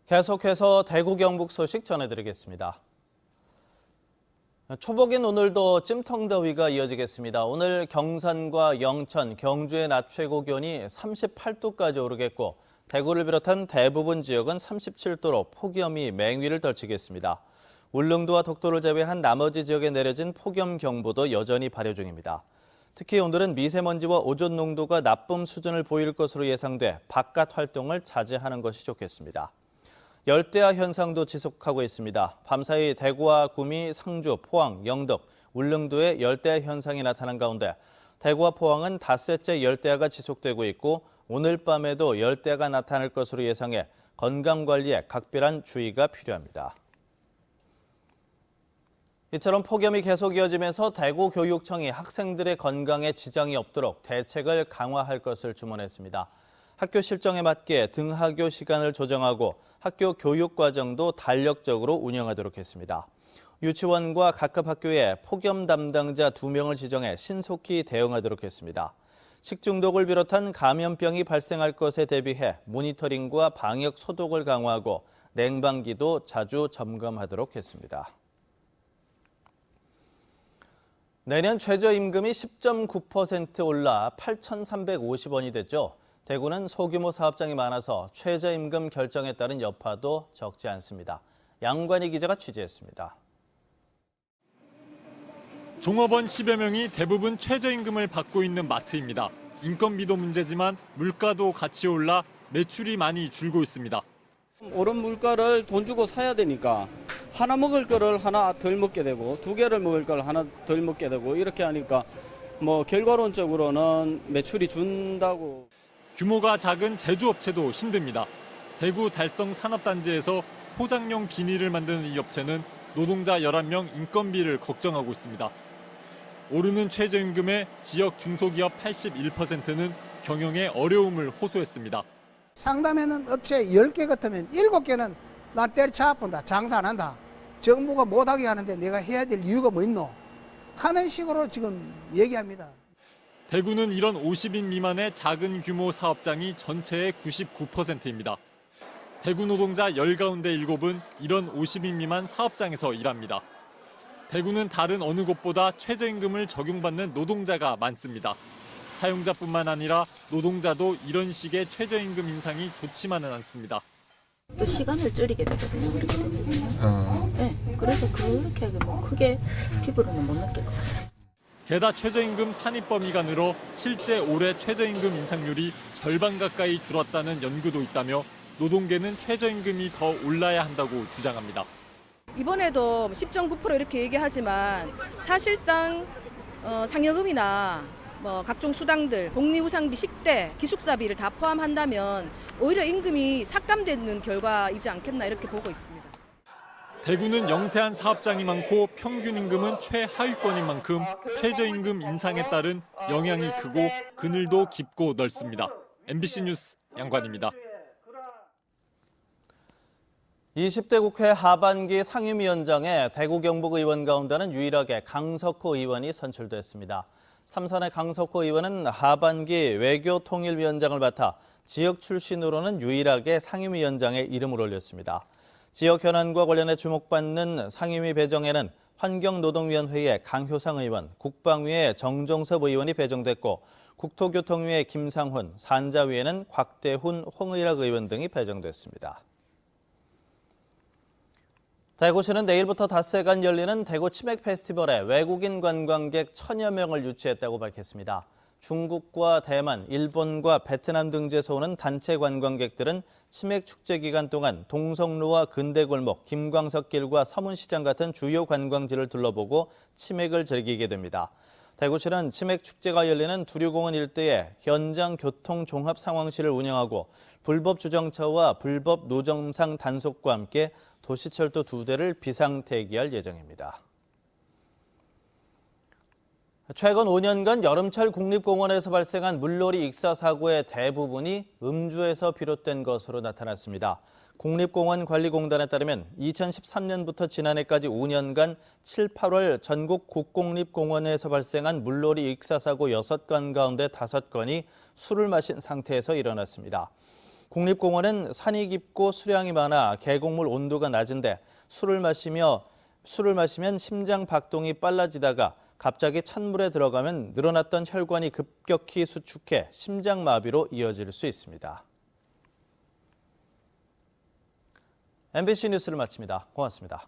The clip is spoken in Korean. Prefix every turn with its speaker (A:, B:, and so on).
A: 계속해서 대구 경북 소식 전해드리겠습니다. 초복인 오늘도 찜통더위가 이어지겠습니다. 오늘 경산과 영천, 경주의 낮 최고 기온이 38도까지 오르겠고 대구를 비롯한 대부분 지역은 37도로 폭염이 맹위를 떨치겠습니다. 울릉도와 독도를 제외한 나머지 지역에 내려진 폭염경보도 여전히 발효 중입니다. 특히 오늘은 미세먼지와 오존 농도가 나쁨 수준을 보일 것으로 예상돼 바깥 활동을 자제하는 것이 좋겠습니다. 열대야 현상도 지속하고 있습니다. 밤사이 대구와 구미, 상주, 포항, 영덕, 울릉도에 열대야 현상이 나타난 가운데 대구와 포항은 닷새째 열대야가 지속되고 있고 오늘 밤에도 열대야가 나타날 것으로 예상해 건강관리에 각별한 주의가 필요합니다. 이처럼 폭염이 계속 이어지면서 대구교육청이 학생들의 건강에 지장이 없도록 대책을 강화할 것을 주문했습니다. 학교 실정에 맞게 등하교 시간을 조정하고 학교 교육 과정도 탄력적으로 운영하도록 했습니다. 유치원과 각급 학교에 폭염 담당자 2명을 지정해 신속히 대응하도록 했습니다. 식중독을 비롯한 감염병이 발생할 것에 대비해 모니터링과 방역 소독을 강화하고 냉방기도 자주 점검하도록 했습니다. 내년 최저임금이 10.9% 올라 8,350원이 됐죠. 대구는 소규모 사업장이 많아서 최저임금 결정에 따른 여파도 적지 않습니다. 양관희 기자가 취재했습니다.
B: 종업원 10여 명이 대부분 최저임금을 받고 있는 마트입니다. 인건비도 문제지만 물가도 같이 올라 매출이 많이 줄고 있습니다.
C: 오른 물가를 돈 주고 사야 되니까 하나 먹을 거를 하나 덜 먹게 되고 2개를 먹을 걸 하나 덜 먹게 되고 이렇게 하니까 결과론적으로는 매출이 준다고.
B: 규모가 작은 제조업체도 힘듭니다. 대구 달성 산업단지에서 포장용 비닐을 만드는 이 업체는 노동자 11명 인건비를 걱정하고 있습니다. 오르는 최저임금에 지역 중소기업 81%는 경영에 어려움을 호소했습니다.
D: 상담에는 업체 10개 같으면 7개는 나 때려쳐 아픈다, 장사 안 한다. 정부가 못하게 하는데 내가 해야 될 이유가 뭐 있노? 하는 식으로 지금 얘기합니다.
B: 대구는 이런 50인 미만의 작은 규모 사업장이 전체의 99%입니다. 대구 노동자 10 가운데 7은 이런 50인 미만 사업장에서 일합니다. 대구는 다른 어느 곳보다 최저임금을 적용받는 노동자가 많습니다. 사용자뿐만 아니라 노동자도 이런 식의 최저임금 인상이 좋지만은 않습니다.
E: 또 시간을 줄이게 되거든요. 그렇게 되거든요. 네, 그래서 그렇게 크게 피부로는 못 느낄 것 같아요.
B: 게다 최저임금 산입 범위가 늘어 실제 올해 최저임금 인상률이 절반 가까이 줄었다는 연구도 있다며 노동계는 최저임금이 더 올라야 한다고 주장합니다.
F: 이번에도 10.9% 이렇게 얘기하지만 사실상 상여금이나 각종 수당들, 복리후상비, 식대, 기숙사비를 다 포함한다면 오히려 임금이 삭감되는 결과이지 않겠나 이렇게 보고 있습니다.
B: 대구는 영세한 사업장이 많고 평균 임금은 최하위권인 만큼 최저임금 인상에 따른 영향이 크고 그늘도 깊고 넓습니다. MBC 뉴스 양관입니다.
A: 20대 국회 하반기 상임위원장에 대구 경북 의원 가운데는 유일하게 강석호 의원이 선출됐습니다. 삼선의 강석호 의원은 하반기 외교통일위원장을 맡아 지역 출신으로는 유일하게 상임위원장에 이름을 올렸습니다. 지역 현안과 관련해 주목받는 상임위 배정에는 환경노동위원회의 강효상 의원, 국방위의 정종섭 의원이 배정됐고 국토교통위의 김상훈, 산자위에는 곽대훈, 홍의락 의원 등이 배정됐습니다. 대구시는 내일부터 닷새간 열리는 대구 치맥 페스티벌에 외국인 관광객 1000여 명을 유치했다고 밝혔습니다. 중국과 대만, 일본과 베트남 등지에서 오는 단체 관광객들은 치맥 축제 기간 동안 동성로와 근대골목, 김광석길과 서문시장 같은 주요 관광지를 둘러보고 치맥을 즐기게 됩니다. 대구시는 치맥 축제가 열리는 두류공원 일대에 현장 교통 종합 상황실을 운영하고 불법 주정차와 불법 노점상 단속과 함께 도시철도 2대를 비상대기할 예정입니다. 최근 5년간 여름철 국립공원에서 발생한 물놀이 익사 사고의 대부분이 음주에서 비롯된 것으로 나타났습니다. 국립공원관리공단에 따르면 2013년부터 지난해까지 5년간 7, 8월 전국 국공립공원에서 발생한 물놀이 익사 사고 6건 가운데 5건이 술을 마신 상태에서 일어났습니다. 국립공원은 산이 깊고 수량이 많아 계곡물 온도가 낮은데 술을 마시면 심장 박동이 빨라지다가 갑자기 찬물에 들어가면 늘어났던 혈관이 급격히 수축해 심장마비로 이어질 수 있습니다. MBC 뉴스를 마칩니다. 고맙습니다.